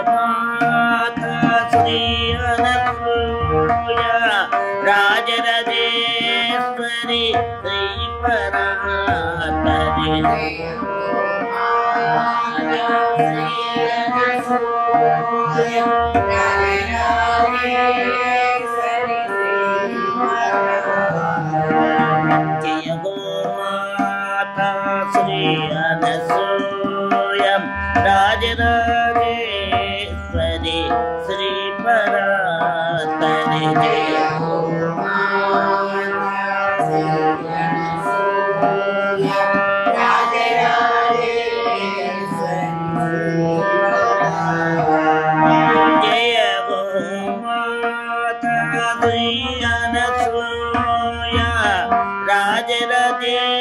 माता श्री अनसूया राजराजेश्वरी श्री परात्परी जय गो माता श्री अनसूया राजराजेश्वरी श्री परात्परी जय गो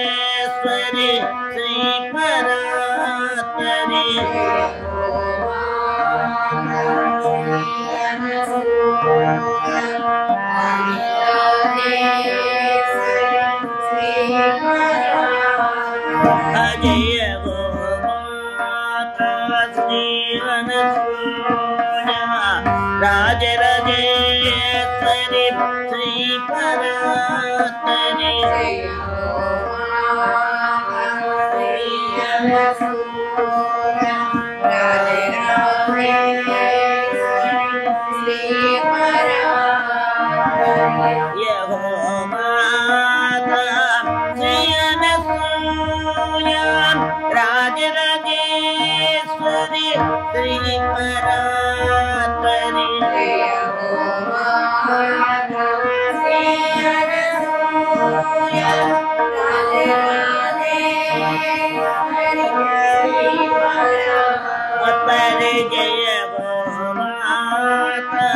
राजराजेश्वरी श्री परात्परी जय गो माता श्री अनसूया राजराजेश्वरी श्री परात्परी राजराजेश्वरी श्री परात्परी जय गो माता श्री अनसूया राजराजेश्वरी श्री परात्परी जय जय गो माता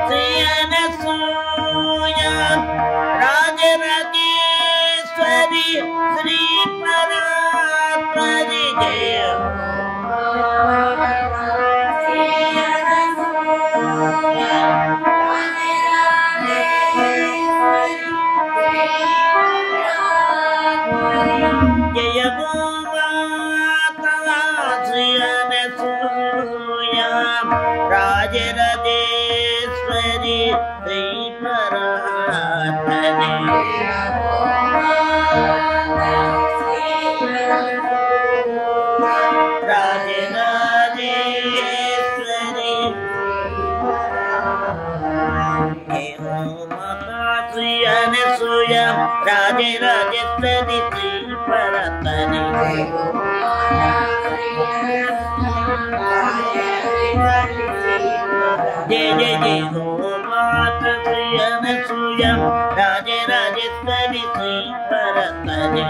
श्री अनसूया राजराजेश्वरी श्री परात्परी राजराजेश्वरी जय गो माता श्री अनसूया राजराजेश्वरी श्री परात्परी जय जय जय गो माता श्री अनसूया राजराजेश्वरी श्री परात्परी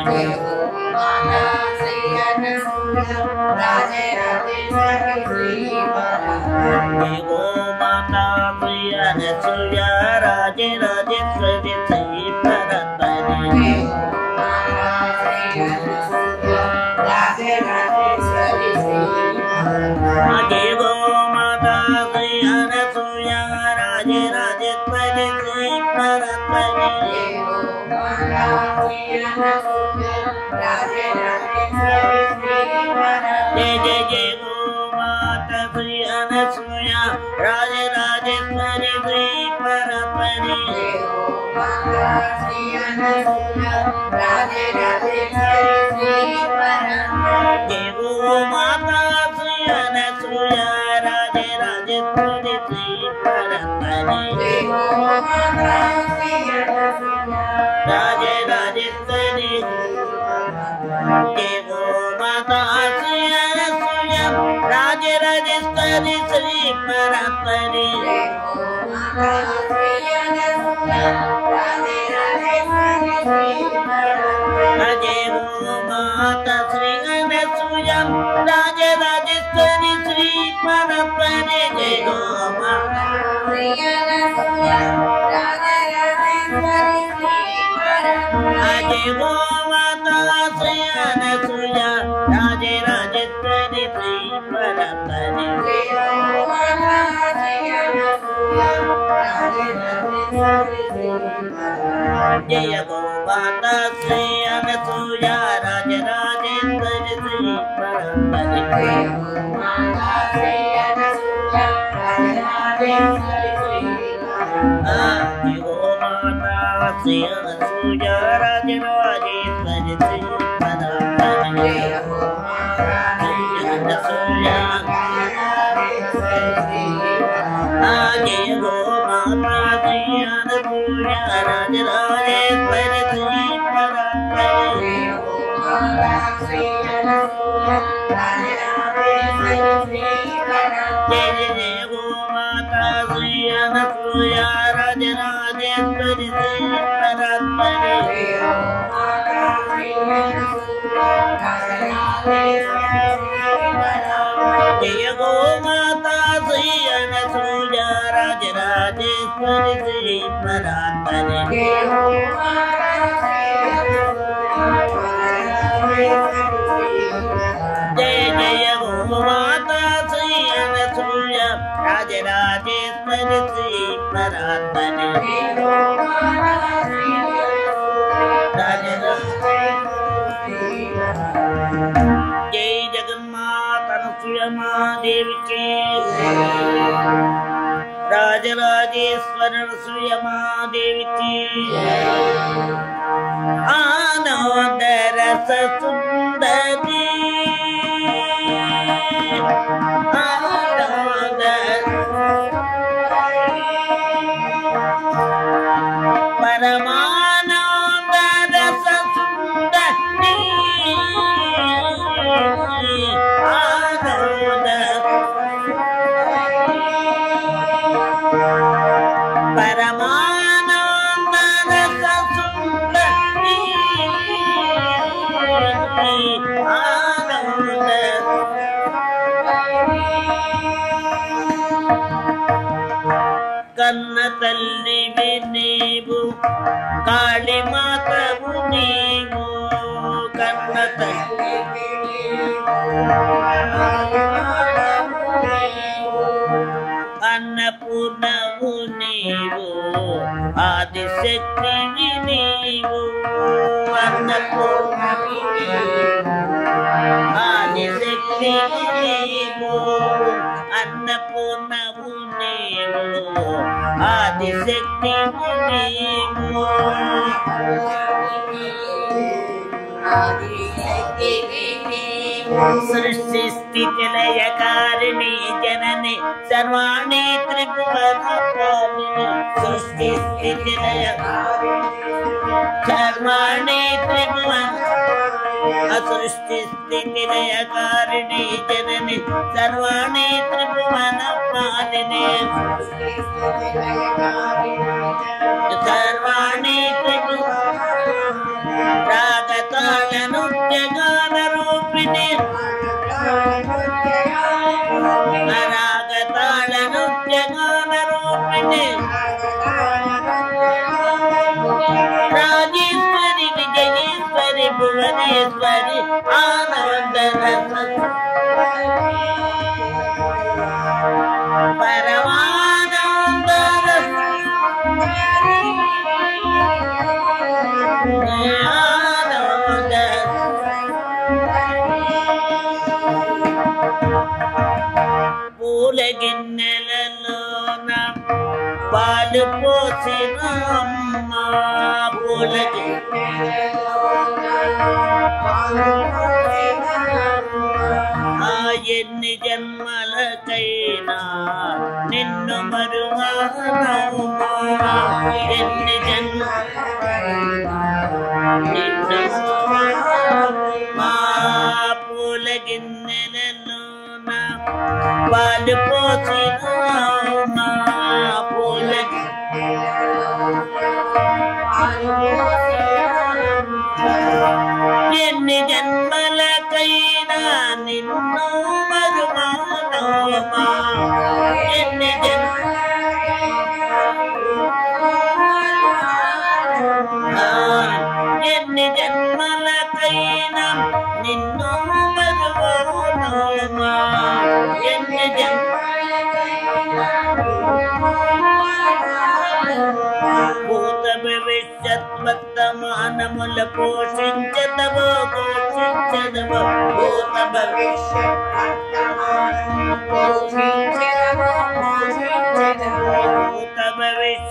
जय गो माता श्री अनसूया राजराजेश्वरी श्री परात्परी जय गो माता श्री अनसूया राजराजेश्वरी श्री परात्परी जय जय जय गो माता श्री अनसूया राजराजेश्वरी श्री परात्परी जय गो माता श्री अनसूया राजराजेश्वरी श्री परात्परी राजराजेश्वरी जय गो माता श्री अनसूया राजराजेश्वरी श्री परात्परी जय गो माता श्री अनसूया राजराजेश्वरी श्री परात्परी जय गो माता श्री अनसूया जय गो माता श्री अनसूया राजराजेश्वरी श्री परात्परी जय गो माता श्री अनसूया राजराजेश्वरी श्री परात्परी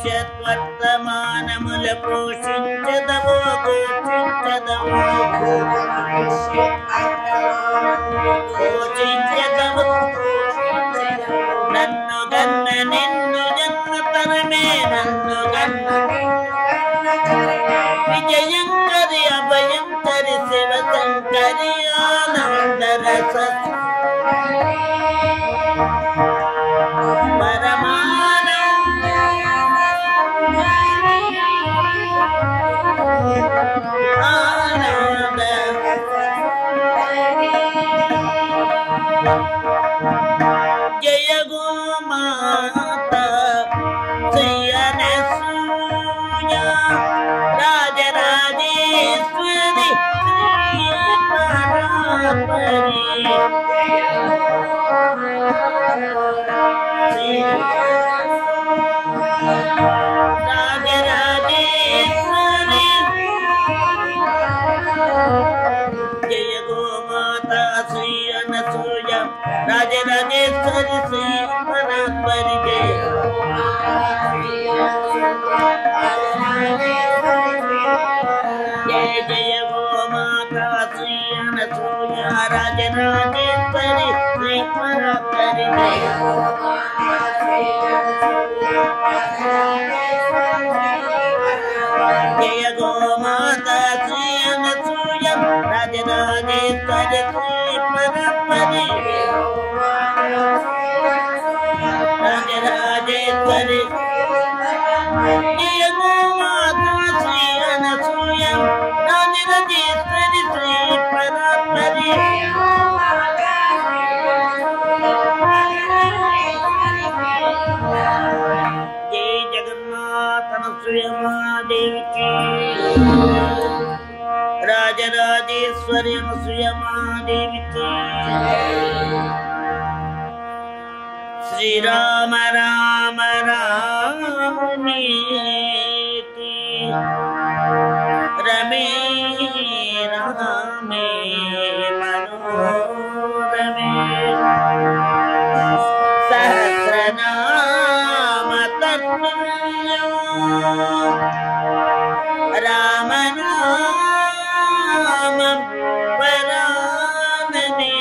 భవిష్యత్ వర్తమానముల పోషించదవో పోషించదవో పోషించదవో నన్ను గన్న నిన్ను జన్మ తరమే నన్ను గన్న విజయంకరి అభయంకరి శివశంకరి ఆనందరస జయ గోమాత శ్రీయనసూయ రాజరాజేశ్వరి రాజరాజేశ్వరి జయ గోమాత శ్రీ అనసూయ రాజరాజేశ్వరి శ్రీ పరాత్పరి జయ జయ గోమాత శ్రీ అనసూయ రాజరాజేశ్వరి శ్రీ పరాత్పరి జయ గోమాత శ్రీ అనసూయ రాజరాజేశ్వరి శ్రీ పరాత్పరి రాజరాజేశ్వరి జయ గోమాత శ్రీ అనసూయ రాజరాజేశ్వరి శ్రీ పరాత్పరి జయ జగన్నాథ అనసూయ మహాదేవి की రాజరాజేశ్వరి అనసూయ మహాదేవి की శ్రీరామ రామ రామేతి రమే రామే మనోరమే సహస్రనామ తత్తుల్యం రామనామం వరాననే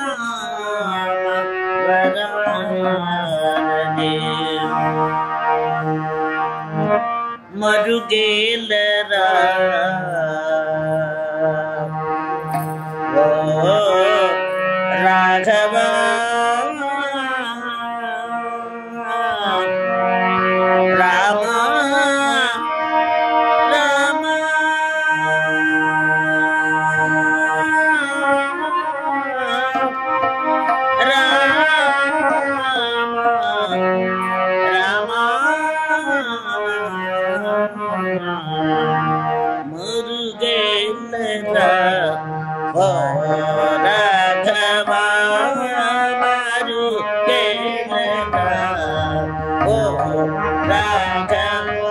శ్రీరామనామ వరాననే మరుగేలరా ఓ రాఘవ రామ రామ మురుగేలరా ఓ రాఘవ మరుగేలరా ఓ రాఘవ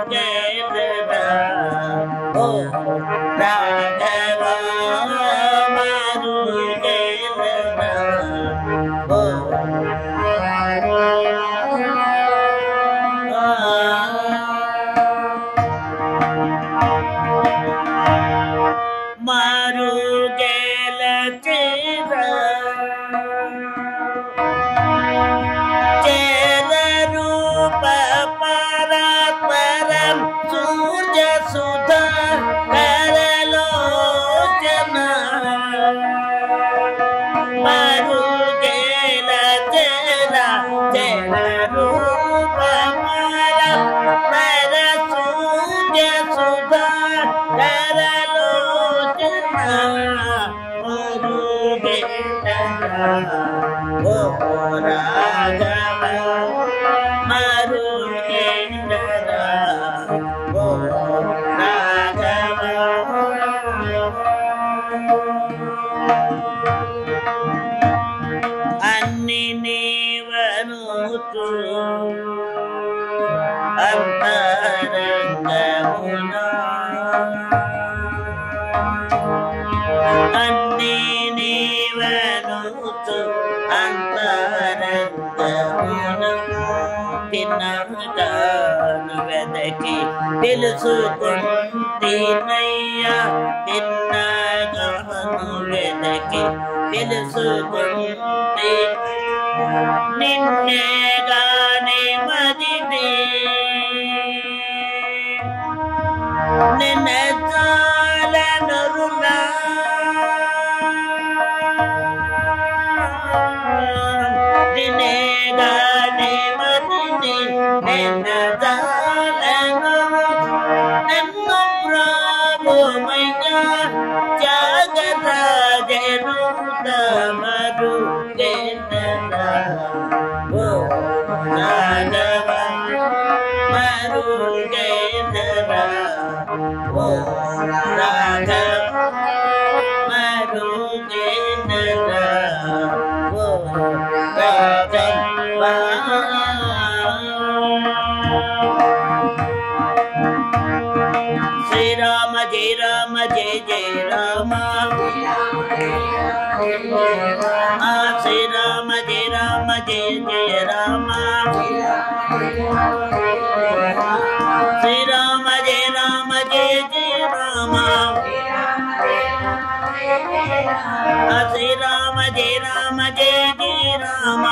మరుగేలరా ఓ రాఘవ మరుగేలరా ఓ మరుగేల చేర రూప పరాత్పరం సూర్య సుధా కరలోచన మరుగేల చేర రూప పర సూర్య సుధా కరలోచన మరుగేలరా ఓ రాఘవ మరుగేలరా ఓ రాఘవ అన్ని నీవనుతూ అంతరంగమునా అన్ని నీవనుతూ చిన్నగాను వెదకి తెలుసుకుంటేనయ్యా చిన్నగాను వెదకి తెలుసుకుంటే నిన్నేగానే మదినే నిన్న చాలనురునా నిన్నేగానే మదినే నిన్న చాలను నన్ను ప్రభుమయ్యా త్యాగరాజను తమరు ఓ రాఘవ మరుగేంద్రా ఓ రాఘవ మరుగేంద్రా ఓ రాఘవ శ్రీరామ జయ రామ జయ జయ రామ శ్రీరామ జయ రామ జయ జయ రామ శ్రీరామ జయ రామ జయ జయ రామ శ్రీరామ జయ రామ జయ జయ రామ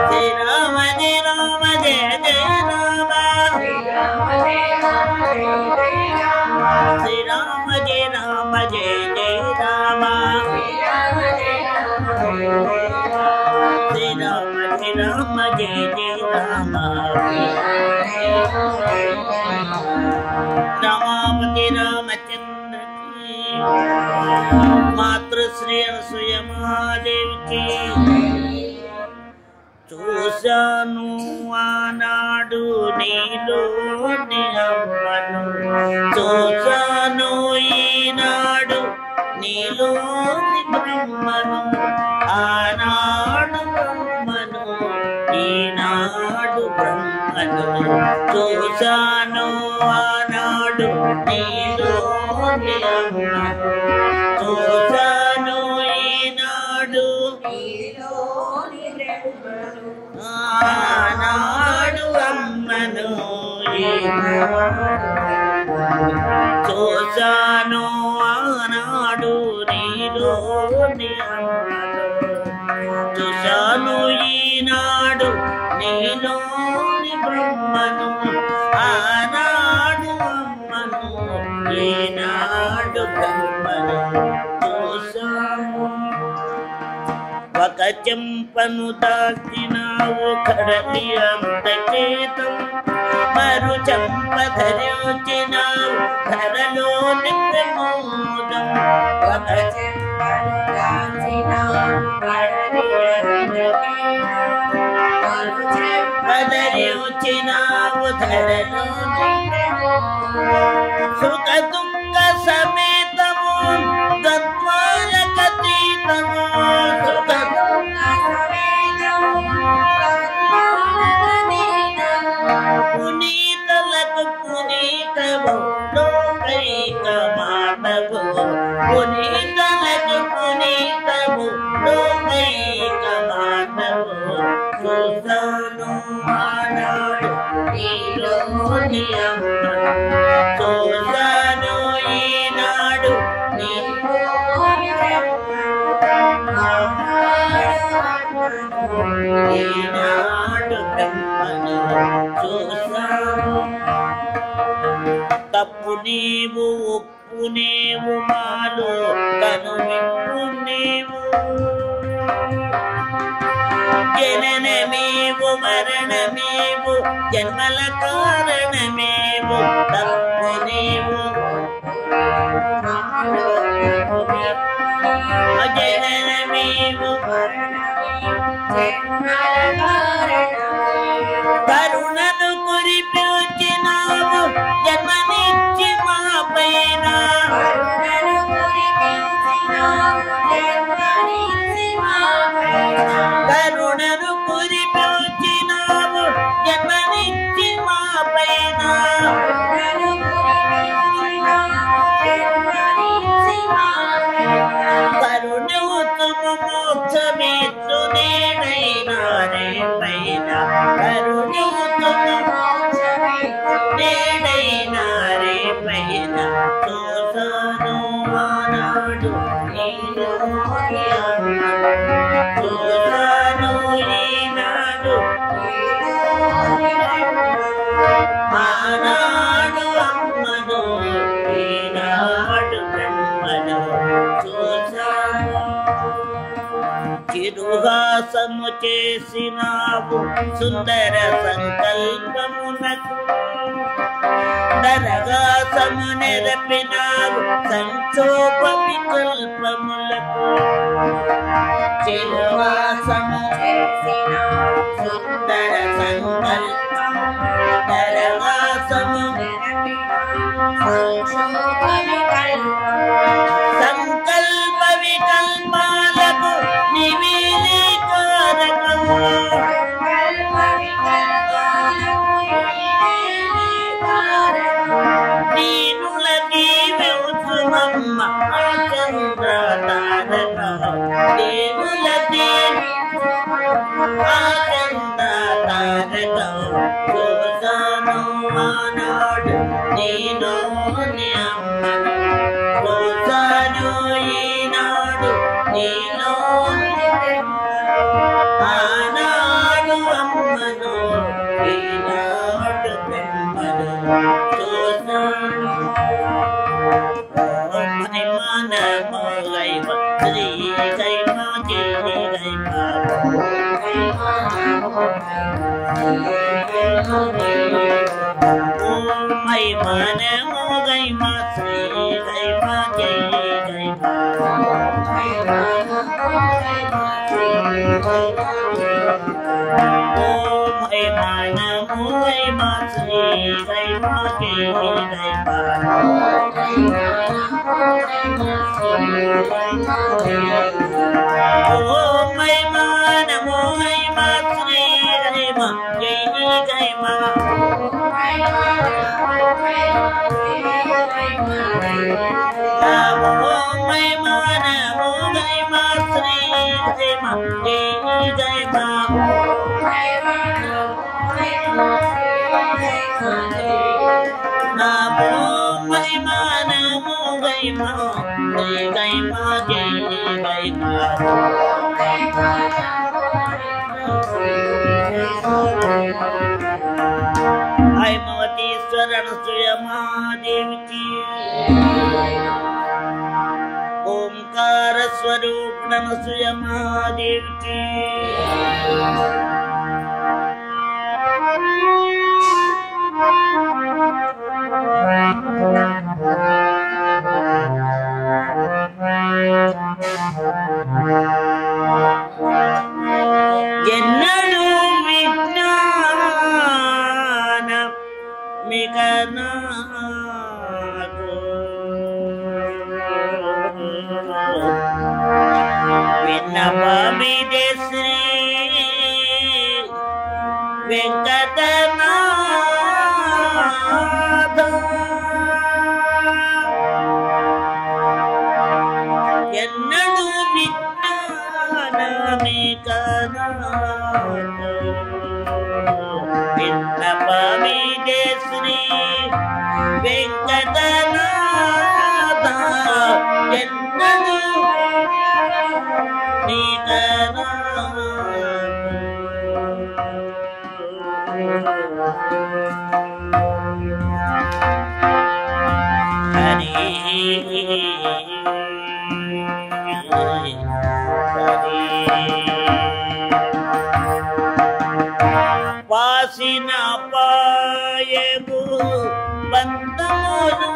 శ్రీరామ జయ రామ జయ జయ రామ శ్రీరామ జయ రామ జయ జయ రామ శ్రీరామ జయ రామ జయ జయ రామ రమాపతి రామచంద్ర की మాతృశ్రీ అనసూయ మహాదేవి की చూశాను ఆనాడు నీలోని అమ్మను చూశాను ఈనాడు నీలోని బ్రహ్మను ఆనాడు బ్రహ్మను ఈనాడు బ్రహ్మను చూశాను ఆనాడు నీలోని అమ్మను చూశాను ఈనాడు ఆనాడు అమ్మను చూశాను ఆనాడు నీలోని అమ్మను చూశాను ఈనాడు నీలోని బ్రహ్మను ఆనాడు అమ్మను ఈనాడు బ్రహ్మను చూశాను ఒక చెంపను దాచినావు కడలి అంత చేతం మరు చెంప ధరించినావు ధరలోని ప్రమోదం ఒక చెంపను దాచినావు కడలి ధరించినావు ధరలోని సుఖ దుఃఖ సమేతము తత్వాలకతీతము సుఖ పునీతలకు పునీతము లోకైక మాటవు పునీతలకు పునీతము లోకైక మాటవు చూశాను ఆనాడు నీలోని అమ్మను చూశాను ఈనాడు ఈనాడు బ్రహ్మను చూశాను తప్పు నీవు ఒప్పు నీవు మాలో కనువిప్పు నీవు జననమేవు మరణమేవు జన్మల కారణమేవు తప్పు నీవు జననమేవు కరుణను కురిపించినావు జన్మనిచ్చి మా పైన కరుణను కురిపించినావు జన్మనిచ్చి మా పైన కరుణవుతుము మోక్షమిత్తు నేనైనా చూసాను ఆనాడు నీలోని అమ్మను చూసాను ఈనాడు ఆనాడు అమ్మను ఈనాడు బ్రహ్మను చూసాను చిరుహాసము చేసినావు సుందర సంకల్పమునకు దరగాసము నెరపినావు సంక్షోభ వికల్పములకు చిరుహాసము చేసినావు సుందర సంకల్పము దరగాసము సంక్షోభ సంకల్ప వికల్పాలకు నివిలి కారకము దీనులకి వెవుచుమమ్మ చంద్ర తారక దేవులకి చంద్ర తారక చూసాను ఆనాడు నేను అమ్మను చూసాను ఈనాడు నేను ఆనాడు అమ్మను ఈనాడు బ్రహ్మను చూసాను మనమోగైవ శ్రీ గైమ జయ గైమ మై మనమోగైమ శ్రీ గైమ జయ గైమ మై మనమోగైమ శ్రీ గైమ జయ గైమ ఓం మై నమో హైమ శ్రీ హైమ జై గైమ ఓం మై నమో హైమ శ్రీ హైమ జై గైమ నమో హైమ నమో హైమ జై గైమ జై గైమ హైమవతీశ్వరణ సుయమాదేవికి ఓంకార స్వరూపణ సుయమాదేవికి ఎన్నడూ విజ్ఞాన మిగనాకు విన్నపమిదే శ్రీ వెంకటనాథ ఎన్నడూ విన్నపమిదే శ్రీ వెంకటనాథ ఎన్నడూ వాసిన పాయగు బంధములు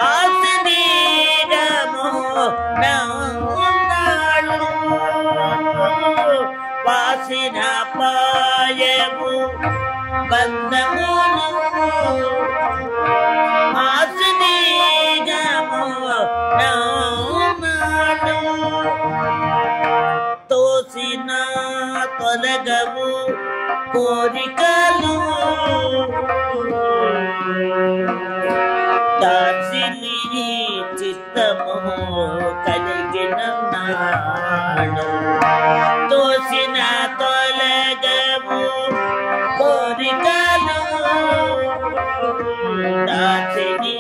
ఆశనీరము నాడు వాసిన పాయగు బంధములు ఆశనీరము నాడు తోసిన తొలగవు కోరికలు దాసిని చిత్తము కలిగిన నాడు తోసిన తొలగవు కోరికలు దాసిని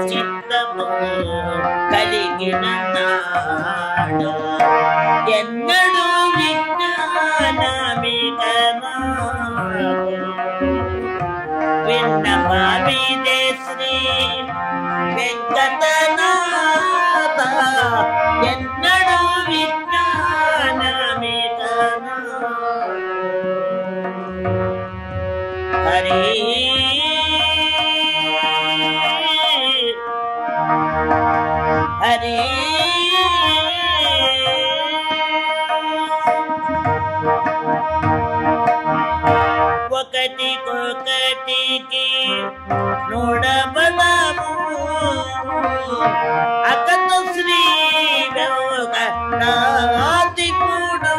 చిత్తము కలిగిన నాడు ఎన్నడూ విజ్ఞానమిగనా విన్నపామిదే శ్రీ వెంకటనాథ ఎన్నడూ విజ్ఞానమిగనా హరి హరి ఒకటికొకటికి నూడబలము అకత శ్రీ నాతి కూడా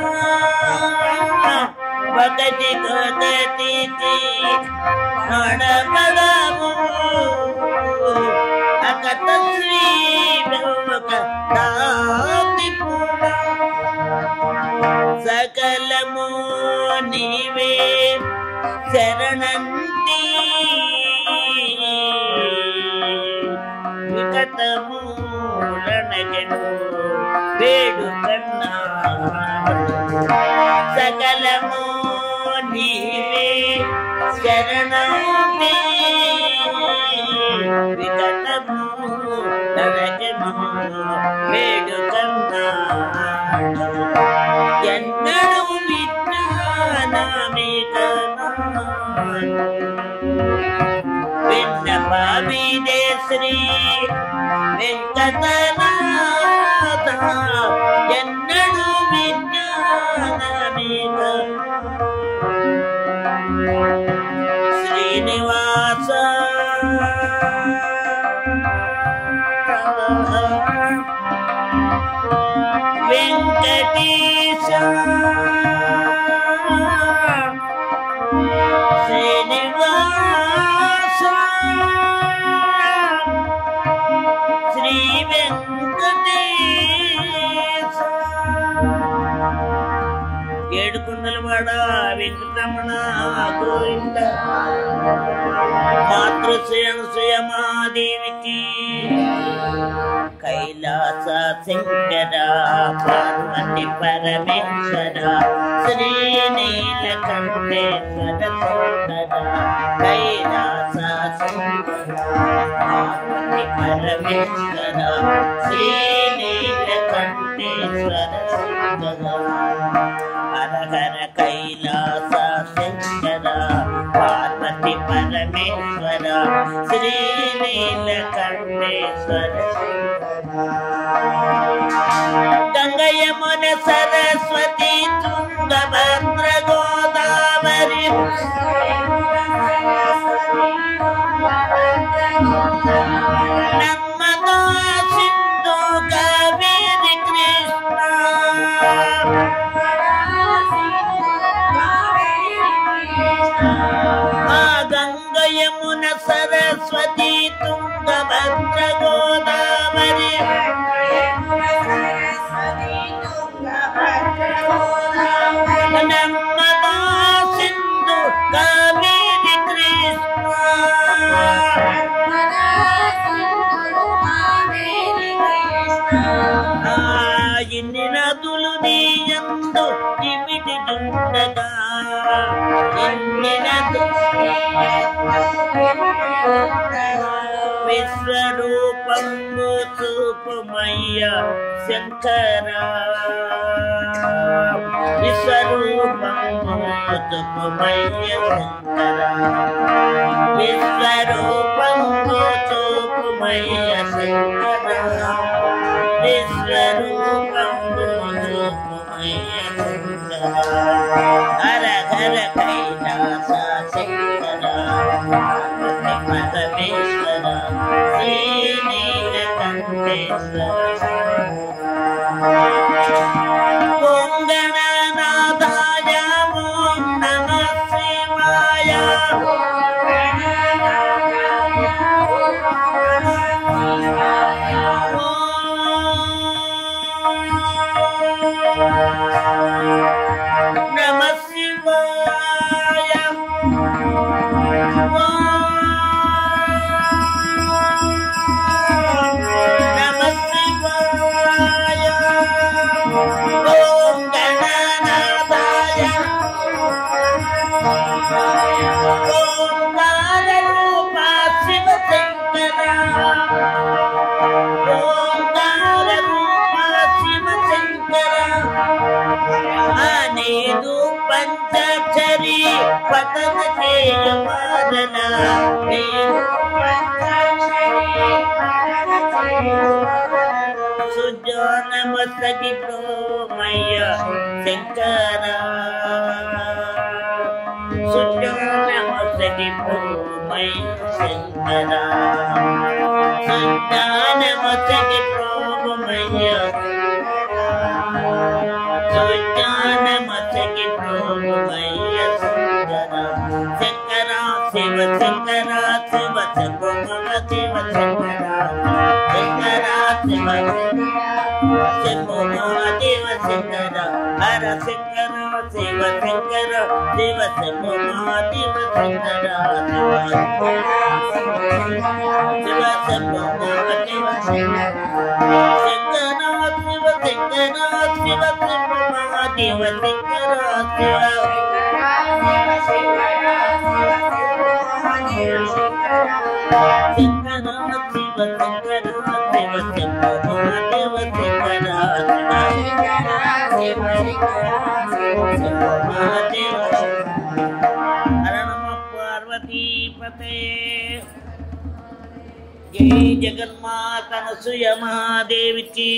ఒకటికొకటికి నూడబలము అకత శ్రీ నాతి కూడా సకలము నీవే శరణంతి వికటమూలనగను వేడుకన్నా సకలము నీవే శరణంతి వికటమూలనగను వేడుకన్నా ఎన్నడూ విజ్ఞానమిగనా విన్నపామిదే శ్రీ వెంకటనాథ ఎన్నడూ విజ్ఞానమిగనా శ్రీనివాస వెంకటేశ శ్రీనివాస శ్రీ వెంకటేశ ఏడుకొండలవాడ వెంకటరమణ గోవింద మాతృశ్రేణుశ్రేయమాదేవికి కైలాస శంకర పార్వతి పరమేశ్వర శ్రీ నీలకంఠేశ్వర సుందర కైలాస శంకర పార్వతి పరమేశ్వర శ్రీ నీలకంఠేశ్వర సుందర హర హర కైలాస శంకర పార్వతి పరమేశ్వర శ్రీ నీలకంఠేశ్వర గంగా యమున సరస్వతి తుంగభద్ర గోదావరి నర్మదా సింధు కావేరి కృష్ణ గంగా యమున సరస్వతి తుంగభద్ర గోదావరి నర్మదా సింధు కావేరి కృష్ణ ఇన్ని నదులు నీయందు ఇమిటి దుండగా ఇన్ని నదులు విశ్వరూపము చూపుమయ్య శంకర విశ్వరూపము చూపుమయ్య శంకర విశ్వరూపము చూపుమయ్య శంకర విశ్వరూపము చూపుమయ్య శంకర హర హర కైలాస శంకర పరమేశ్వర శ్రీ నీలకంఠేశ్వర ఓం గణనాథాయ ఓం నమః శివాయ నమః శివాయ ఓం ఓంకార రూప శివ శంకర అనేదు పంచాక్షరి పతన చేయ వాదన సుజానమస్తకి ప్రోమయ్య శంకర సుజానమస్తకి ప్రోమయ్య శంకర సుజానమస్తకి ప్రోమయ్య సుజానమస్తకి ప్రోమయ్య శంకర శంకర శివ శంకర శివ శంకర శివ శంకర శంకర శివ శంభోదేవ శంకర హర శంకర శివ శంకర శివ శంభోదేవ శంకర శివ శంభోదేవ శంకర శివ శంకర శివ శంభోదేవ శంకర పార్వతీపతే జై జగన్మాత అనసూయ మహాదేవికి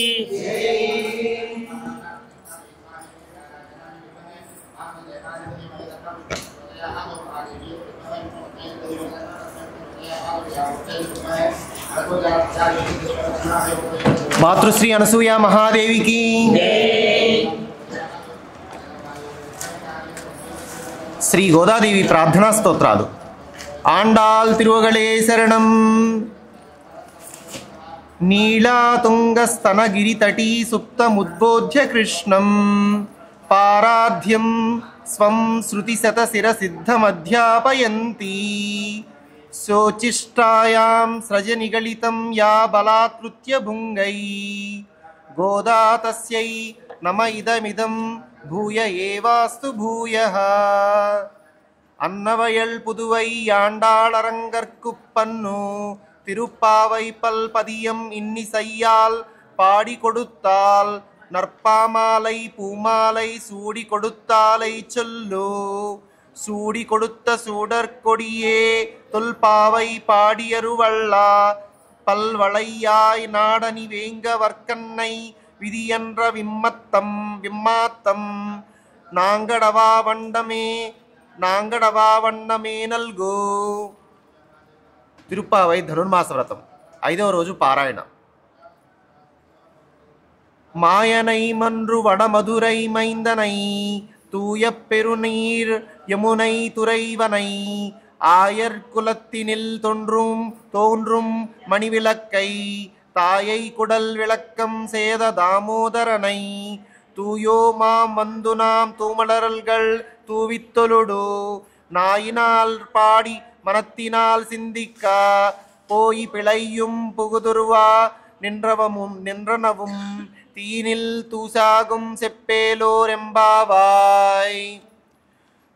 మాతృశ్రీ అనసూయ మహాదేవికి శ్రీ గోదాదేవి ప్రార్థనా స్తోత్రాలు. ఆండాల్ తిరువగళే శరణం. నీళాతుంగస్తనగిరితటీ సుప్తముద్బోధ్య కృష్ణం పారాధ్యం స్వం శృతిశతశిరసిద్ధమధ్యాపయంతి శోచిష్టాయాం సృజనిగళితం యా బలాత్కృత్య భుంగై గోదా తస్యై నమ ఇదమిదం భూయ ఏవాస్తు భూయః. అన్నవయల్ పుదువై ఆండాళరంగర్కుప్పన్ను తిరుప్పావై పల్పదియం இன்னிசையால் பாடி கொடுத்தால் நற்பாமாலை பூமாலை சூடி கொடுத்தாலை சொல்லு சூடி கொடுத்த சூடற்கொடியே தொல்பாவை பாடியருவள்ளா பல்வளையாய் நாடனி வேங்க வர்க்கன்னை விதியன்ற விம்மாத்தம் நாங்கடவா వన్నమే నల్గో. తిరుప్పావై ధనుర్మాస వ్రతం 5వ రోజు పారాయణ. మాయనై మన్రు వడమధురై మైందనై தூய பெருநீர் யமுனை துறைவனை ஆயர்குலத்தினில் தோன்றும் மணிவிளக்கை தாயை குடல் விளக்கம் சேத தாமோதரனை தூயோமாம் வந்து நாம் தூமலரல்கள் தூவித்தொழுடு நாயினால் பாடி மனத்தினால் சிந்திக்க போய் பிழையும் புகுதுருவா நின்றனவும் తీనిల్ తూసాగుం సెప్పేలోరెంబావాయ్.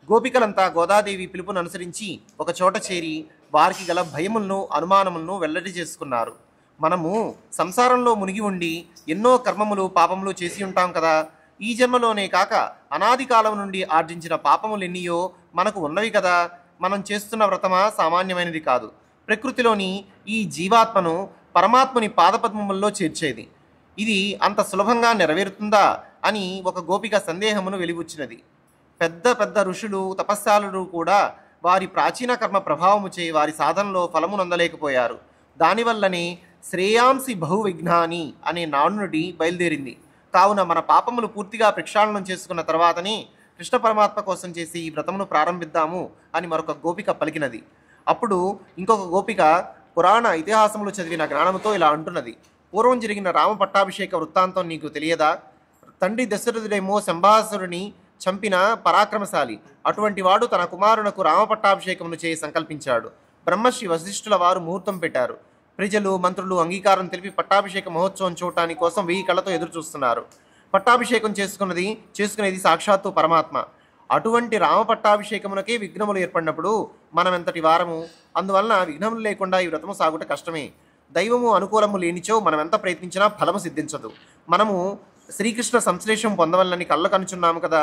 గోపికలంతా గోదాదేవి పిలుపును అనుసరించి ఒక చోట చేరి వారికి గల భయములను అనుమానములను వెల్లడి చేసుకున్నారు. మనము సంసారంలో మునిగి ఉండి ఎన్నో కర్మములు పాపములు చేసి ఉంటాం కదా. ఈ జన్మలోనే కాక అనాది కాలం నుండి ఆర్జించిన పాపములు ఎన్నియో మనకు ఉన్నవి కదా. మనం చేస్తున్న వ్రతమా సామాన్యమైనది కాదు. ప్రకృతిలోని ఈ జీవాత్మను పరమాత్ముని పాదపద్మముల్లో చేర్చేది. ఇది అంత సులభంగా నెరవేరుతుందా అని ఒక గోపిక సందేహమును వెలిబుచ్చినది. పెద్ద పెద్ద ఋషులు తపస్సాలురు కూడా వారి ప్రాచీన కర్మ ప్రభావముచే వారి సాధనలో ఫలమునందలేకపోయారు. దానివల్లనే శ్రేయాంసి బహువిఘ్నాని అనే నానుడి బయలుదేరింది. కావున మన పాపములు పూర్తిగా ప్రక్షాళనం చేసుకున్న తర్వాతనే కృష్ణ పరమాత్మ కోసం చేసి ఈ వ్రతమును ప్రారంభిద్దాము అని మరొక గోపిక పలికినది. అప్పుడు ఇంకొక గోపిక పురాణ ఇతిహాసములు చదివిన జ్ఞానముతో ఇలా అంటున్నది. పూర్వం జరిగిన రామ పట్టాభిషేక వృత్తాంతం నీకు తెలియదా? తండ్రి దశరథుడేమో శంభాసురుని చంపిన పరాక్రమశాలి. అటువంటి వాడు తన కుమారునకు రామ పట్టాభిషేకమును చేయి సంకల్పించాడు. బ్రహ్మశ్రీ వశిష్ఠుల వారు ముహూర్తం పెట్టారు. ప్రజలు మంత్రులు అంగీకారం తెలిపి పట్టాభిషేక మహోత్సవం చూడటానికి కోసం 1000 కళ్ళతో ఎదురు చూస్తున్నారు. పట్టాభిషేకం చేసుకునేది సాక్షాత్తు పరమాత్మ. అటువంటి రామ పట్టాభిషేకమునకే విఘ్నములు ఏర్పడినప్పుడు మనం ఎంతటి వారము? అందువలన విఘ్నములు లేకుండా ఈ వ్రతము సాగుట కష్టమే. దైవము అనుకూలము లేనిచో మనం ఎంత ప్రయత్నించినా ఫలము సిద్ధించదు. మనము శ్రీకృష్ణ సంశ్లేషం పొందవలని కళ్ళ కనుచున్నాము కదా,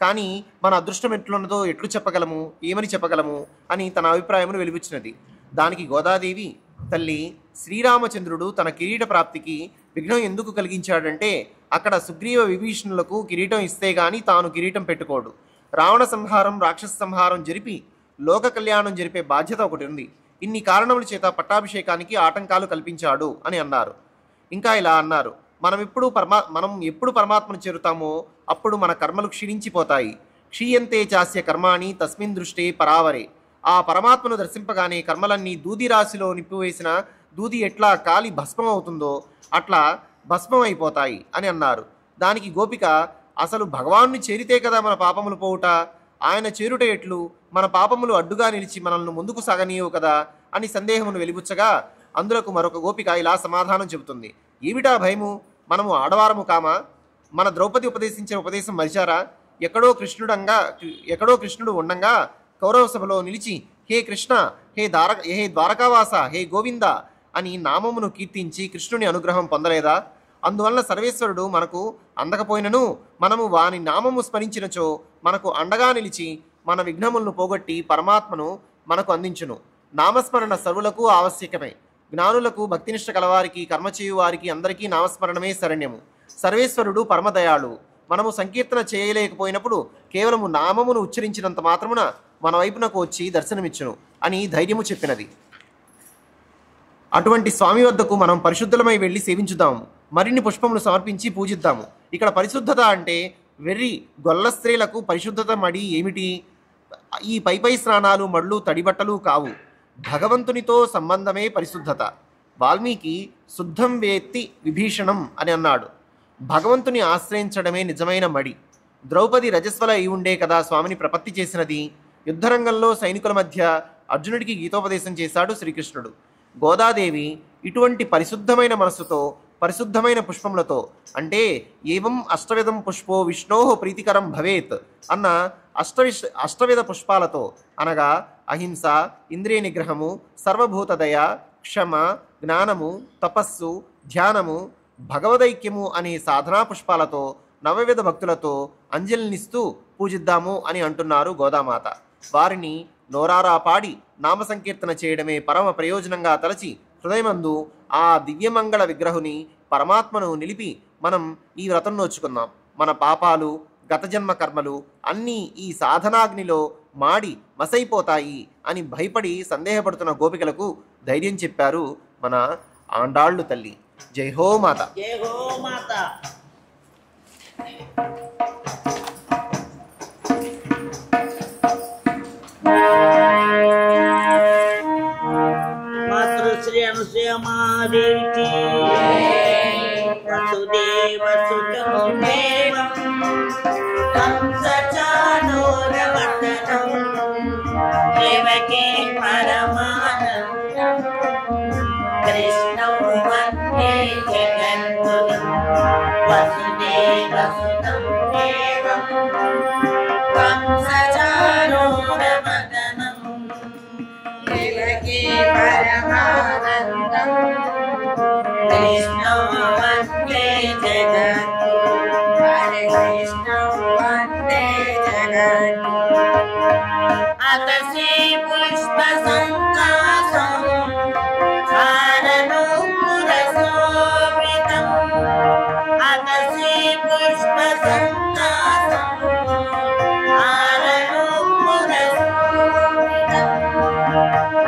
కానీ మన అదృష్టం ఎట్లున్నదో ఎట్లు చెప్పగలము, ఏమని చెప్పగలము అని తన అభిప్రాయమును వెలిబుచ్చినది. దానికి గోదాదేవి, తల్లి, శ్రీరామచంద్రుడు తన కిరీట ప్రాప్తికి విఘ్నం ఎందుకు కలిగించాడంటే అక్కడ సుగ్రీవ విభీషణులకు కిరీటం ఇస్తే గాని తాను కిరీటం పెట్టుకోడు. రావణ సంహారం, రాక్షస సంహారం జరిపి లోక కళ్యాణం జరిపే బాధ్యత ఒకటి ఉంది. ఇన్ని కారణముల చేత పట్టాభిషేకానికి ఆటంకాలు కల్పించాడు అని అన్నారు. ఇంకా ఇలా అన్నారు, మనం ఎప్పుడు పరమాత్మను చేరుతామో అప్పుడు మన కర్మలు క్షీణించిపోతాయి. క్షీయంతే చాస్య కర్మాణి తస్మిన్ దృష్టే పరావరే. ఆ పరమాత్మను దర్శింపగానే కర్మలన్నీ దూది రాశిలో నిప్పివేసిన దూది ఎట్లా కాలి భస్మం అవుతుందో అట్లా భస్మం అయిపోతాయి అని అన్నారు. దానికి గోపిక, అసలు భగవాన్ని చేరితే కదా మన పాపములు పోవుట, ఆయన చేరుట ఎట్లు, మన పాపములు అడ్డుగా నిలిచి మనల్ని ముందుకు సాగనీయవు కదా అని సందేహమును వెలిబుచ్చగా అందులకు మరొక గోపిక ఇలా సమాధానం చెబుతుంది. ఏమిటా భయము, మనము ఆడవారము కామా? మన ద్రౌపది ఉపదేశించిన ఉపదేశం మరిచారా? ఎక్కడో కృష్ణుడు ఉండంగా కౌరవ సభలో నిలిచి హే కృష్ణ, హే ద్వారకావాస, హే గోవింద అని నామమును కీర్తించి కృష్ణుని అనుగ్రహం పొందలేదా? అందువలన సర్వేశ్వరుడు మనకు అందకపోయినను మనము వాని నామము స్మరించినచో మనకు అండగా నిలిచి మన విఘ్నములను పోగొట్టి పరమాత్మను మనకు అందించును. నామస్మరణ సర్వులకు ఆవశ్యకమే. జ్ఞానులకు, భక్తినిష్ట కలవారికి, కర్మ చేయు వారికి అందరికీ నామస్మరణమే శరణ్యము. సర్వేశ్వరుడు పరమదయాళు. మనము సంకీర్తన చేయలేకపోయినప్పుడు కేవలము నామమును ఉచ్చరించినంత మాత్రమున మన వైపునకు వచ్చి దర్శనమిచ్చును అని ధైర్యము చెప్పినది. అటువంటి స్వామి వద్దకు మనం పరిశుద్ధులమై వెళ్ళి సేవించుదాము. మరిన్ని పుష్పములు సమర్పించి పూజిద్దాము. ఇక్కడ పరిశుద్ధత అంటే వెర్రి గొల్ల స్త్రీలకు పరిశుద్ధత మడి ఏమిటి? ఈ పైపై స్నానాలు, మళ్ళు, తడిబట్టలు కావు. భగవంతునితో సంబంధమే పరిశుద్ధత. వాల్మీకి శుద్ధం వేత్తి విభీషణం అని అన్నాడు. భగవంతుని ఆశ్రయించడమే నిజమైన మడి. ద్రౌపది రజస్వల అయి ఉండే కదా స్వామిని ప్రపత్తి చేసినది. యుద్ధరంగంలో సైనికుల మధ్య అర్జునుడికి గీతోపదేశం చేశాడు శ్రీకృష్ణుడు. గోదాదేవి ఇటువంటి పరిశుద్ధమైన మనస్సుతో, పరిశుద్ధమైన పుష్పములతో, అంటే ఏవం అష్టవిధం పుష్పో విష్ణోః ప్రీతికరం భవేత్ అన్న అష్టవిధ పుష్పాలతో, అనగా అహింస, ఇంద్రియ నిగ్రహము, సర్వభూత దయ, క్షమ, జ్ఞానము, తపస్సు, ధ్యానము, భగవదైక్యము అనే సాధనా పుష్పాలతో, నవవిధ భక్తులతో అంజలినిస్తూ పూజిద్దాము అని అంటున్నారు గోదామాత. వారిని నోరారా పాడి నామ సంకీర్తన చేయడమే పరమ ప్రయోజనంగా తలచి హృదయమందు ఆ దివ్యమంగళ విగ్రహుని పరమాత్మను నిలిపి మనం ఈ వ్రతం నోచుకుందాం. మన పాపాలు, గత జన్మ కర్మలు అన్నీ ఈ సాధనాగ్నిలో మాడి మసైపోతాయి అని భయపడి సందేహపడుతున్న గోపికలకు ధైర్యం చెప్పారు మన ఆండాళ్ళు తల్లి. జై హో మాత. జై హో మాత. మాతృశ్రీ అనసూయ మహాదేవికి వసుదేవ సుతం దేవం కంసచానూరమర్దనం దేవకీ పరమానందం కృష్ణం వందే జగద్గురుం వసుదేవ సుతం దేవం కంసచానూరమర్దనం దేవకీ పరమానందం కృష్ణం వందే జగద్గురుం హరే కృష్ణం వందే జగద్గురుం అతసే పుష్ప సంకాసం హారనూపురశోభితం అతసే పుష్ప సంకాసం హారనూపురశోభితం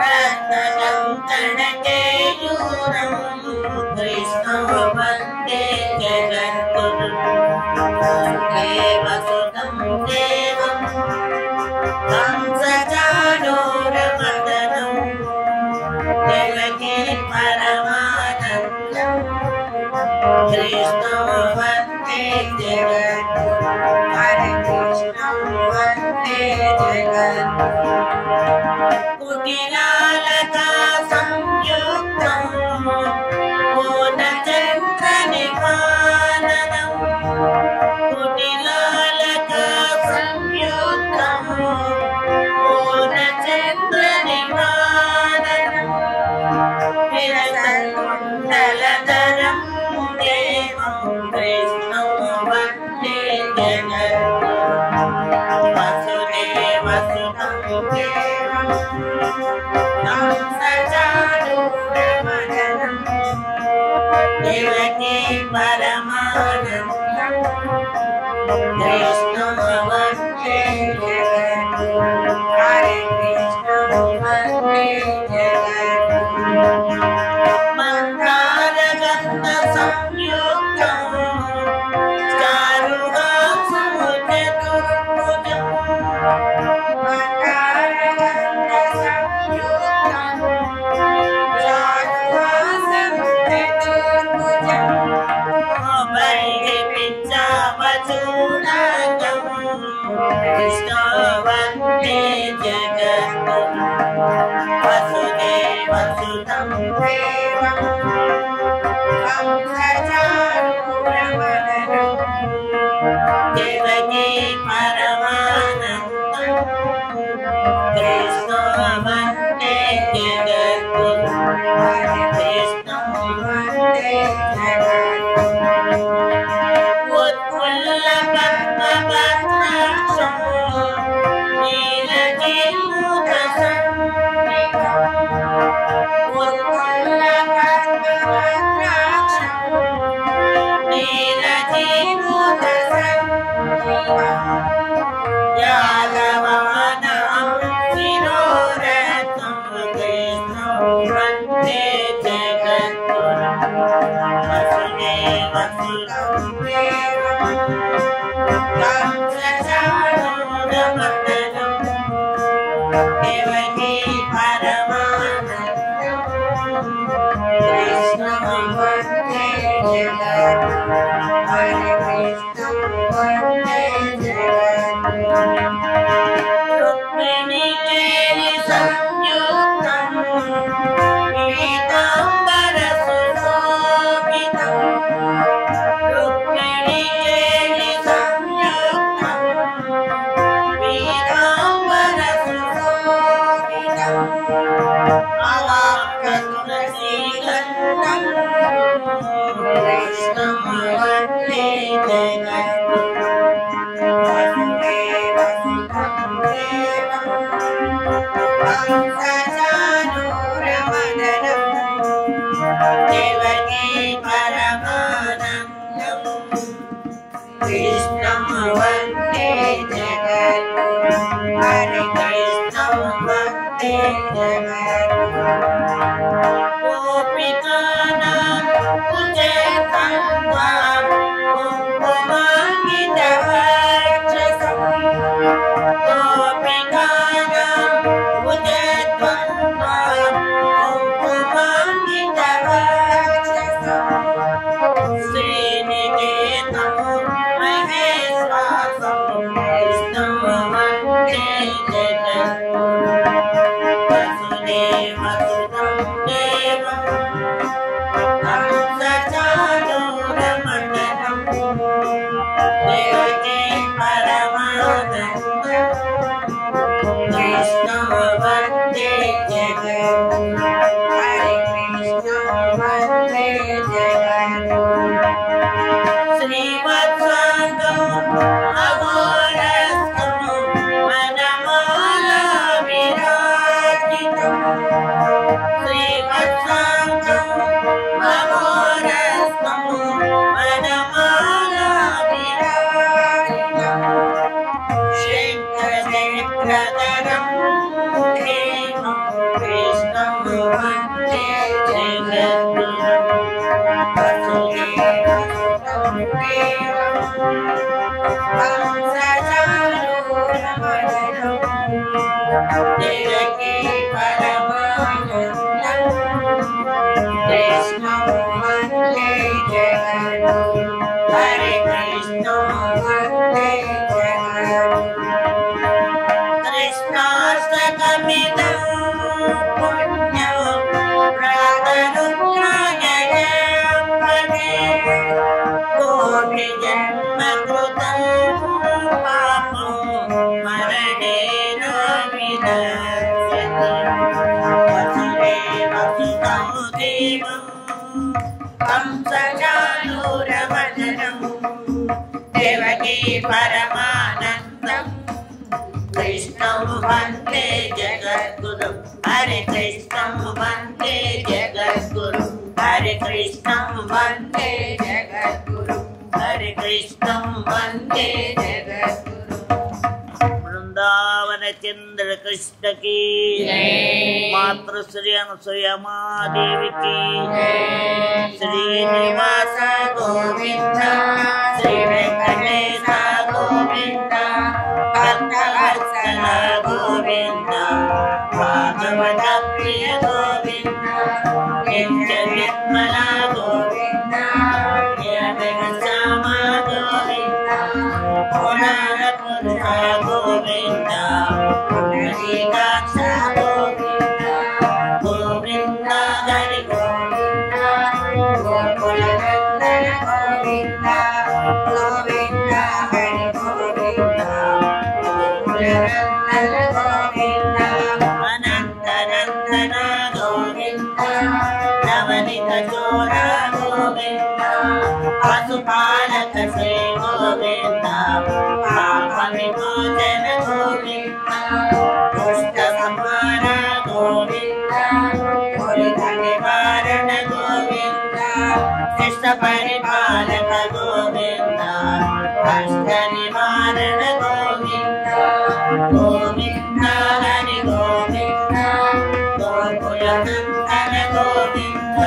రత్నకంకణకేయూరం కృష్ణం देवकी परमानंदं कृष्णं वन्दे जगद्गुरुं हरे कृष्णं वन्दे जगद्गुरुं मन्दारगन्धसंयुक्तं चारुहासं चतुर्भुजं वसुदेवसुतं देवं कंसचाणूरमर्दनं देवकी परमानन्दं कृष्णं वन्दे जगद्गुरुं हरे कृष्णं वन्दे जगद्गुरुं उत्फुल्लपद्मपत्राक्षं देवकी परमानंदं कृष्णं वन्दे जगद्गुरुं हरे कृष्णं वन्दे जगद्गुरुं रुक्मिणीकेलि संयुक्तं पीताम्बरसुशोभितं रुक्मिणीकेलि संयुक्तं अवाप्तुलसीगन्धं कृष्णं वन्दे जगद्गुरुं वसुदेवसुतं देवं कंसचाणूरमर्दनं देवकी परमानन्दं कृष्णं वन्दे जगद्गुरुं हरे कृष्णं वन्दे जगद्गुरुं गोपिकानां कुचेतन्त्वां कुङ्कुमाङ्कितवक्षसं गोपिकानां कुचेतन्त्वां कुङ्कुमाङ्कितवक्षसं श्रीनिकेतं महेश्वासं कृष्णं वन्दे जगद्गुरुं वसुदेवसुतं देवं कंसचाणूरमर्दनं देवकी परमानन्दं कृष्णं वन्दे जगद्गुरुं हरे कृष्णं वन्दे जगद्गुरुं श्रीवत्साङ्गं अघोरस्थं वनमालाविराजितं श्रीवत्साङ्गं अघोरस्थं वनमालाविराजितं शङ्खचक्रधरं देवं कृष्णं वन्दे जगद्गुरुं वसुदेवसुतं देवं कंसचाणूरमर्दनं देवकी परमानन्दं कृष्णं वन्दे जगद्गुरुं हरे कृष्णं वन्दे जगद्गुरुं कृष्णाष्टकमिदं पुण्यं प्रातरुद्रायणं पठे कोटिजन्मकृतं पापं मरणेन विनश्यति वसुदेवसुतं देवं कंसचाणूरमर्दनं देवकी परमानन्दं कृष्णं वन्दे जगद्गुरुं हरे कृष्णं वन्दे जगद्गुरुं हरे कृष्णं वन्दे जगद्गुरु हरे कृष्णं वन्दे जगद्गुरु वृंदावन चंद्र कृष्ण की मातृश्री अनुसुया महादेवी की श्रीनिवास गोविंद श्री वेंकटेश गोविंद भक्तवत्सल गोविंद भागवत प्रिय गोविंद नित्य निर्मला गोविंद श्यामा गोविंद पुराण पुरुष गोविंद पुंडरीकाक्ष गोविंद गोविंद हरि गोविंद गोकुलनंदन गोविंद गोविंद हरि गोविंद गोकुलनंदन गोविंद अनंत नंदन गोविंद नवनीत चोर गोविंद पशुपालक श्री गोविंद पाप विमोचन गोविंद दुष्ट संहार गोविंद दुरित निवारण गोविंद शिष्ट परिपालक गोविंद अष्ट निवारण गोविंद गोविंद हरि गोविंद गोकुलनंदन गोविंद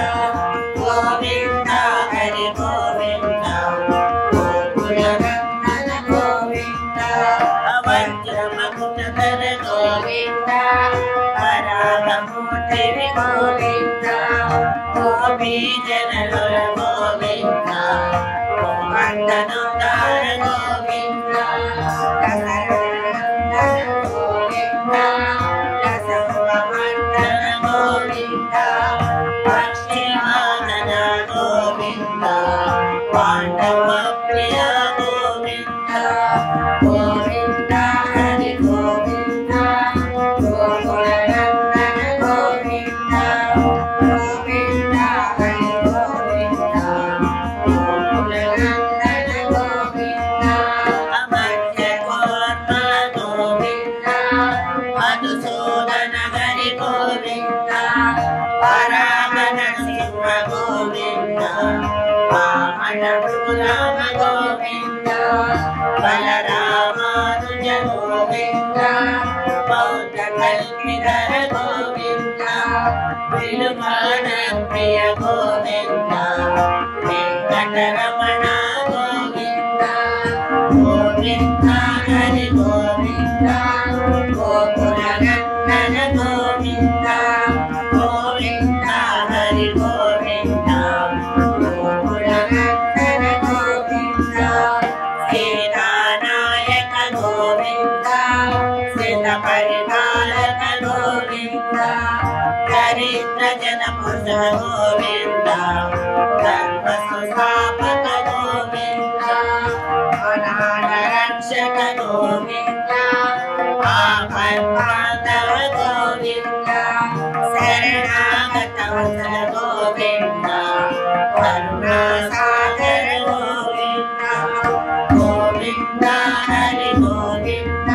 गोविंद हरि गोविंद गोकुलनंदन गोविंद वज्रमुकुटधर गोविंद वराहमूर्ति गोविंद गोपीजनलोल गोविंद गोवर्धनोद्धार गोविंद दशरथनंदन गोविंद दशमुखमर्दन गोविंद पक्षिवाहन गोविंद पाण्डवप्रिय गोविंद गोविंद हरि गोविंद गोकुलनंदन गोविंद गोविंद हरि गोविंद गोकुलनंदन गोविंद अमर्त्य कोटल गोविंद मधुसूदन हरि गोविंद वराहन सिंह गोविंद वामन भृगुराम गोविंद बलरामानुज गोविंद बौद्ध कल्पिधर गोविंद विलुमाण प्रिय गोविंद वेंकटरमण गोविंद गोविंद हरि गोविंद गोकुलनंदन गोविंद गोविंद हरि गोविंद गोकुलनंदन गोविंद सीतानायक गोविंद सीता परिपालक गोविंद दरिद्र जन पुरुष गोविंद धर्म संस्थापक गोविंद अनाथ रक्षक गोविंद आपद बांधव गोविंद शरणागत वत्सल गोविंद करुणा सागर गोविंद गोविंद हरि गोविंद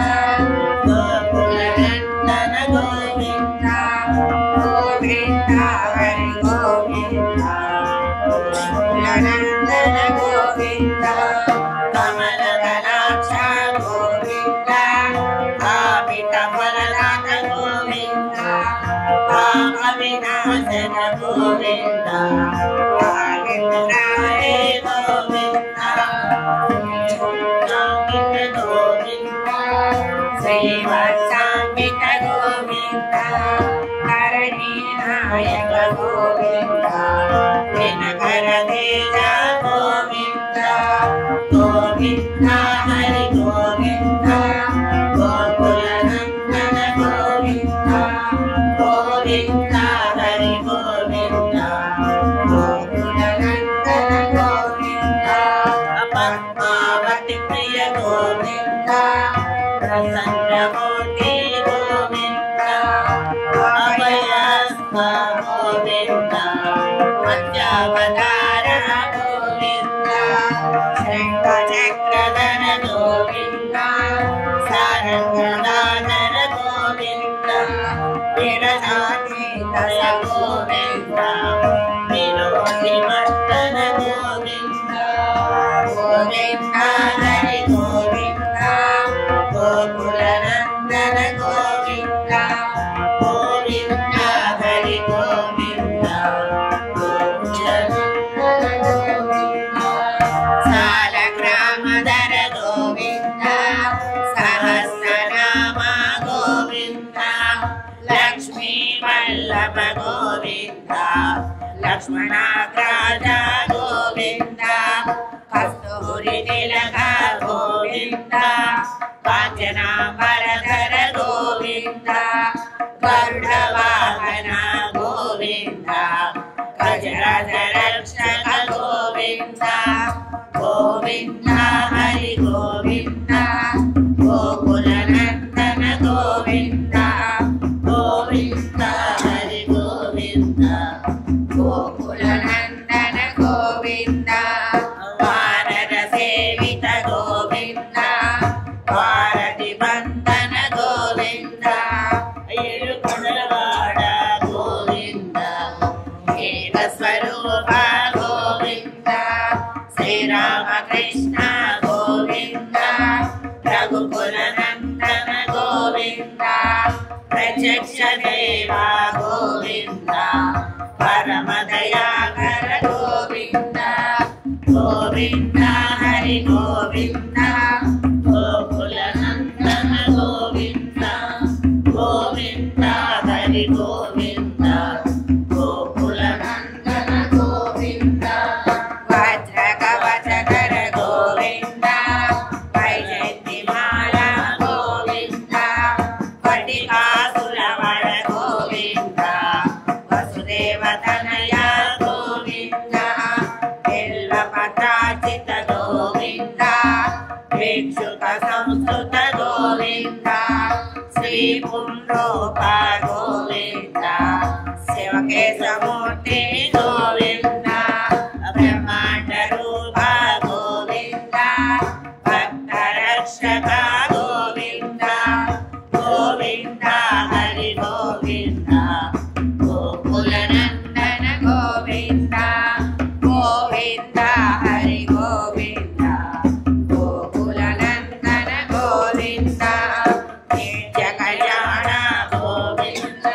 गोकुलनंदन गोविंद गोविंद हरि गोविंद गोकुलनंदन गोविंद कमलदलाक्ष गोविंद कामित फलदात गोविंद पाप विनाशन गोविंद भाग्यदाय गोविंद श्रीवत्सान्वित गोविंद श्रीवत्सान्वित गोविंद करणीनायक गोविंद दिनकर तेज गोविंद गोविंद हरि गोविंद गोकुलनंदन गोविंद गोविंद हरि गोविंद गोकुलनंदन गोविंद पद्मावती प्रिय गोविंद प्रसन्नमूर्ति गोविंद अभयस्थ गोविंद मध्यावतार गोविंद शंखचक्रधर गोविंद सारंगदाधर गोविंद विरजातीत गोविंद विरोधि పద్మాగ్రాజ గోవింద కస్తూరి తిలక గోవింద కాంచనాంబరధర గోవింద గరుడ వాహన గోవింద గజరాజ రక్షక గోవింద గోవింద హరి గోవింద గోకుల నందన గోవింద గోవింద హరి గోవింద గోకుల నందన గోవింద వానర సేవిత గోవింద వారధి బంధన గోవింద ఏడుకొండలవాడ గోవింద ఏక స్వరూప గోవింద శ్రీరామకృష్ణ గోవింద రఘుకుల నందన గోవింద ప్రత్యక్ష దేవ గోవింద పరమ దయాకర గోవింద గోవింద హరి గోవింద గోకుల నందన గోవింద గోవింద హరి గోవింద గోకుల నందన గోవింద వజ్ర కవచధర గోవింద వైజయంతిమాల గోవింద పటికాసురవర గోవింద వసుదేవ తనయ గోవింద బిల్వపత్రాచిత గోవింద భిక్షుక సంస్కృత గోవింద శ్రీ పుండ్రోప గోవింద శివకేశమూర్తి గోవింద బ్రహ్మాండ రూప గోవింద భక్త రక్షక గోవింద గోవింద హరి గోవింద గోకుల నందన గోవింద గోవింద హరి గోవింద గోకుల నందన గోవింద నిత్య కళ్యాణ గోవింద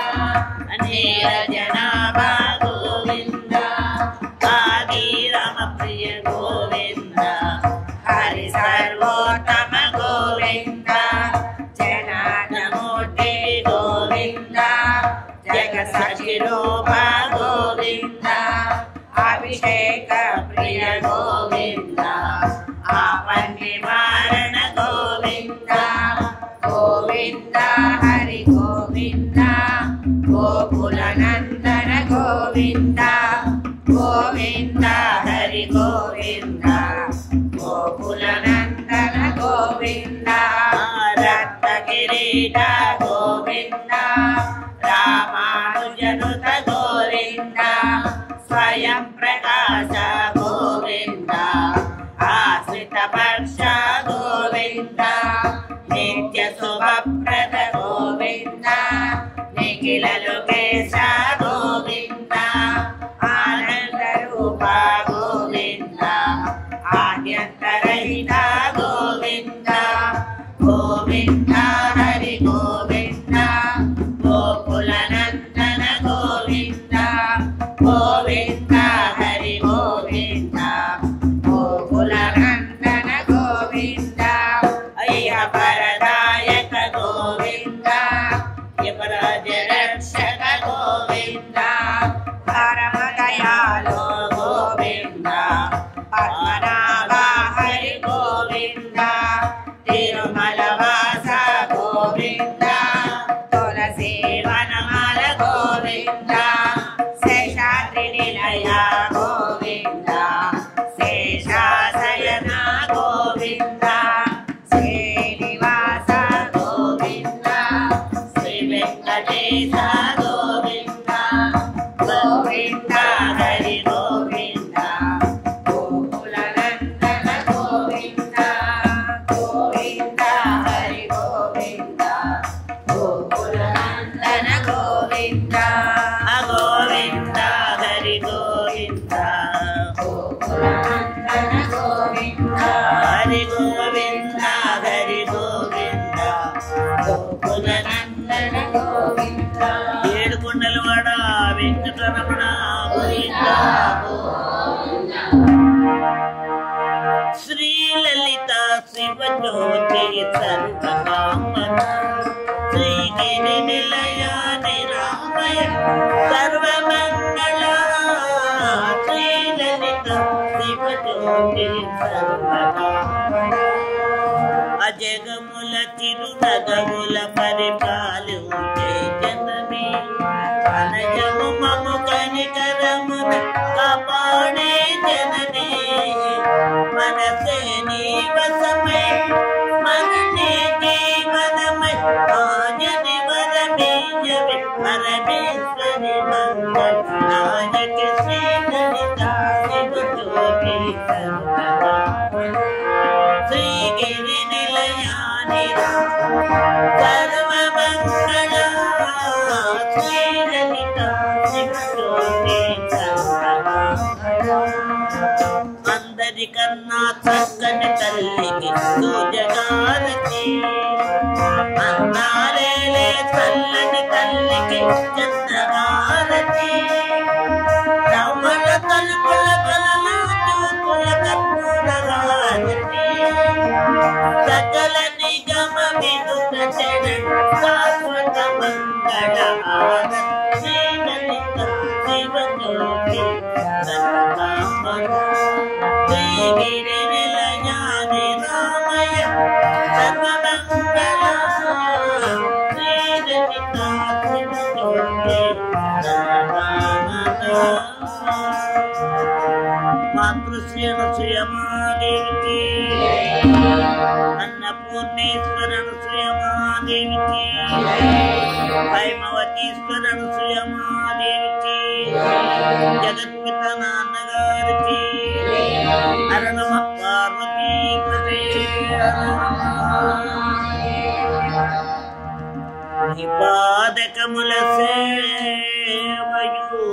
నీరజనాభ గోవింద ఆదిరామ ప్రియ గోవింద హరి సర్వోత్తమ గోవింద జనార్దనమూర్తి గోవింద జగసాక్షి రూప గోవింద అభిషేక ప్రియ గోవింద ఆపన్నివారణ గోవింద గోవింద హరి గోవింద గోకుల నందన గోవింద గోవింద హరి గోవింద గోకుల నందన గోవింద రత్న కిరీట గోవింద రామానుజనుత గోవింద స్వయం ప్రకాశ గోవింద ఆశ్రిత పక్ష గోవింద నిత్య శుభప్రద గోవింద నిఖిల లోకేశ గోవింద ఆనంద రూప గోవింద ఆద్యంతరహిత గోవింద గోవింద హరి గోవింద గోకుల నందన గోవింద గోవింద హరి గోవింద గోకుల నందన గోవింద అయ్య పరదాయక గోవింద యమరాజ రక్షక గోవింద పరమ దయాళు గోవింద పద్మనాభ హరి గోవింద తిరుమల వాస గోవింద తులసి వనమాల గోవింద శేషాద్రి నిలయ గోవింద శేషాశయన గోవింద శ్రీనివాస గోవింద శ్రీ వెంకటేశ గోవింద గోవింద హరి గోవింద గోకుల నందన గోవింద గోవింద హరి గోవింద గోకుల నందన గోవింద గోవింద హరి గోవింద గోకుల నందన గోవింద హరి గోవింద హరి గోవింద గోకుల నందన గోవింద ఏడుకొండలవాడ వెంకటరమణ గోవింద శ్రీ లలిత శివజ్యోతి సర్వకామన శ్రీగిరి నిలయ నిరామయ సర్వమంగళ లలిత శివజ్యోతి సర్వదా అజగముల చిరునగముల పరిపాలించే జనమే అనజము మము కనికరమున కాపాడే జననే మనసే నీ వశమై మననే జీవనమై ఆజని వరమేయవే పరమేశ్వరి మంగళ నాయక శ్రీ లలిత శివజ్యోతి సర్వదా శ్రీగిరి నిలయాని సర్వమంగళ శ్రీ లలిత శివజ్యోతి సర్వదా అందరికన్నా చక్కని తల్లికి సూజగారతి అందాలేలే చల్లని తల్లికి చంద్రగారతి రమణ తలుపుల కలల చూపుల కర్పూరగారతి సకల నిగమ విదుత చరణ శాశ్వత మంగళ శ్రీ లలిత శివజ్యోతి సర్వదా శ్రీగిరి నిలయాని రామయ సర్వమంగళ శ్రీ లలిత శివజ్యోతి సర్వదా మాతృశ్రీ అనసూయమాదేవికి అన్నపూర్ణేశ్వర అనసూయమాదేవికి హైమవతీశ్వర అనసూయమాదేవికి జగత్పిత నాన్నగారికి అరణమ పార్వతీ నీ పాదకముల సేవయు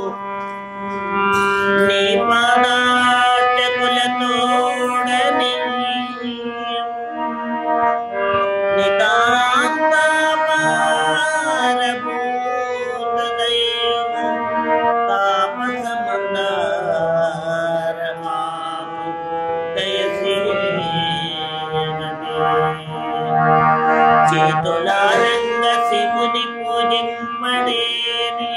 నీ పాదాటకులతోడని నితాంత పారభూత దైవం తాపస మందారమాకు దయసేయగదే చేతులారంగ శివుని పూజింపడేని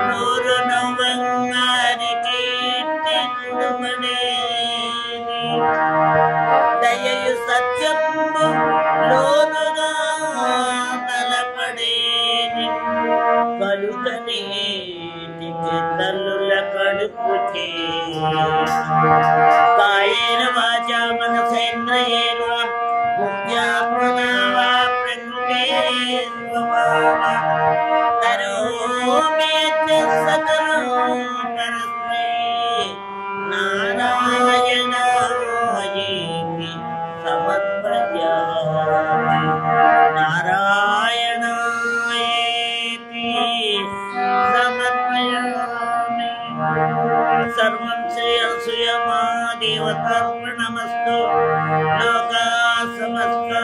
నూరు నవ్వంగారి కీర్తి నుడమడేని దయయు సత్యంబు లోనుగా తలపడేని కలుకనేటికి తల్లుల కడుపు కాయేన వాచా మనసేంద్రయేన ముఖ్యాత్మనావా ప్రకృతే స్వభావ కరోమ్యేత్య సకలం పరస్మై నారాయణాయేతి సమర్పయామి నారాయణాయేతి సమర్పయామి సర్వం శ్రీ అనసూయమా దేవతార్పణమస్తు లోకా సమస్తా